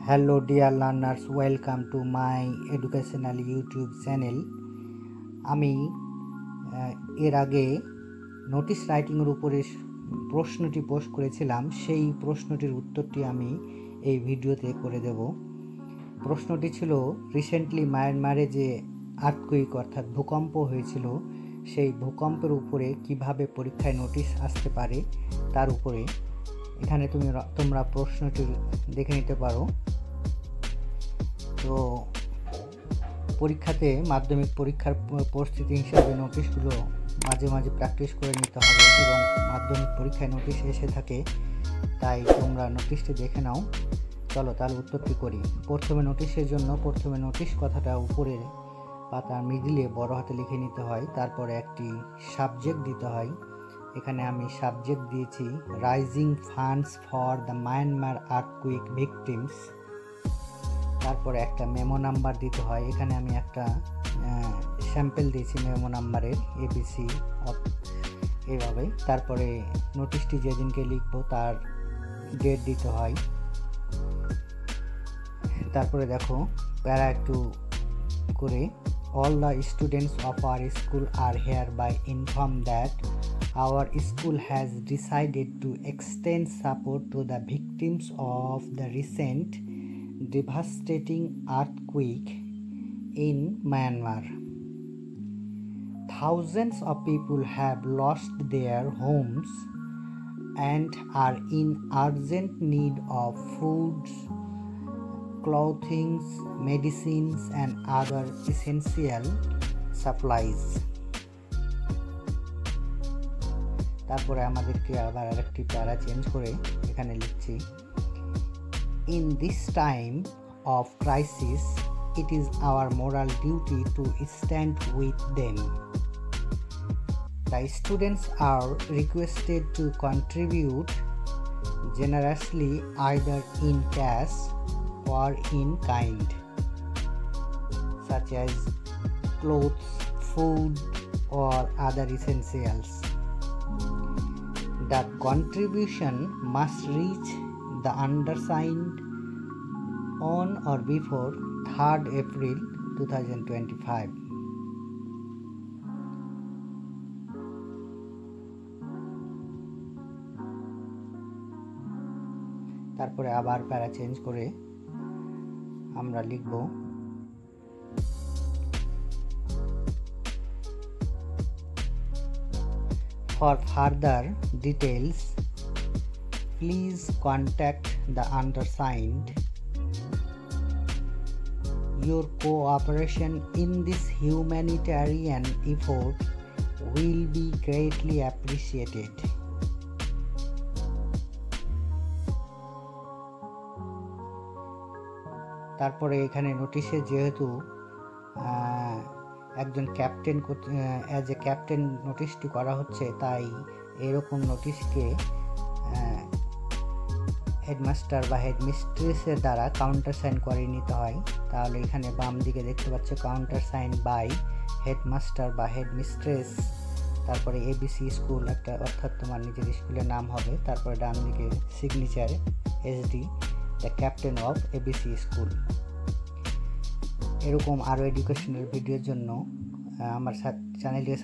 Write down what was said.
Hello dear learners, welcome to my educational YouTube channel. আমি এর আগে নোটিশ রাইটিংয়ের উপরে প্রশ্নটি পোস্ট করেছিলাম, সেই প্রশ্নটির উত্তরটি আমি এই ভিডিওতে করে দেব। প্রশ্নটি ছিল রিসেন্টলি মায়ানমারে যে আর্থকুইক অর্থাৎ ভূকম্প হয়েছিল, সেই ভূকম্পের উপরে কিভাবে পরীক্ষায় নোটিশ আসতে পারে তার উপরে। এখানে তোমরা প্রশ্নটি দেখে নিতে পারো। তো পরীক্ষাতে মাধ্যমিক পরীক্ষার পরিস্থিতি হিসাবে নোটিশগুলো মাঝে মাঝে প্র্যাকটিস করে নিতে হবে এবং মাধ্যমিক পরীক্ষায় নোটিশ এসে থাকে, তাই তোমরা নোটিশটি দেখে নাও। চলো তাহলে উত্তরটি করি। প্রথমে নোটিশ কথাটা উপরের পাতার মিডিলে বড় হাতে লিখে নিতে হয়, তারপরে একটি সাবজেক্ট দিতে হয়। এখানে আমি সাবজেক্ট দিয়েছি rising funds for the Myanmar earthquake victims. তারপরে একটা মেমো নাম্বার দিতে হয়। এখানে আমি একটা স্যাম্পল দিয়েছি মেমো নাম্বারের ABC এইভাবে। তারপরে নোটিশটি যেদিনকে লিখবো তার ডেট দিতে হয়। তারপরে দেখো প্যারা একটু করে, all the students of our school are hereby informed that our school has decided to extend support to the victims of the recent devastating earthquake in Myanmar. Thousands of people have lost their homes and are in urgent need of food, clothing, medicines and other essential supplies. তারপরে আমাদেরকে আবার আরেকটি প্যারা change করে এখানে লিখছি, In this time of crisis, it is our moral duty to stand with them. The students are requested to contribute generously either in cash or in kind, such as clothes, food or other essentials. The contribution must reach the undersigned on or before 3rd April 2025. তারপরে আবার প্যারা change করে আমরা লিখব, For further details, please contact the undersigned. Your cooperation in this humanitarian effort will be greatly appreciated. তারপরে এখানে নোটিশে যেহেতু একজন ক্যাপ্টেন অ্যাজ এ ক্যাপ্টেন নোটিশটি করা হচ্ছে, তাই এরকম নোটিশকে হেডমাস্টার বা হেডমিস্ট্রেসের দ্বারা কাউন্টার সাইন করে নিতে হয়। তাহলে এখানে বাম দিকে দেখতে পাচ্ছ কাউন্টার সাইন বাই হেডমাস্টার বা হেডমিস্ট্রেস, তারপরে ABC স্কুল একটা অর্থাৎ তোমার নিজের স্কুলের নাম হবে, তারপরে ডান দিকে signature SD the captain of ABC school. এরকম আরও এডুকেশনাল ভিডিওর জন্য আমার চ্যানেলটিকে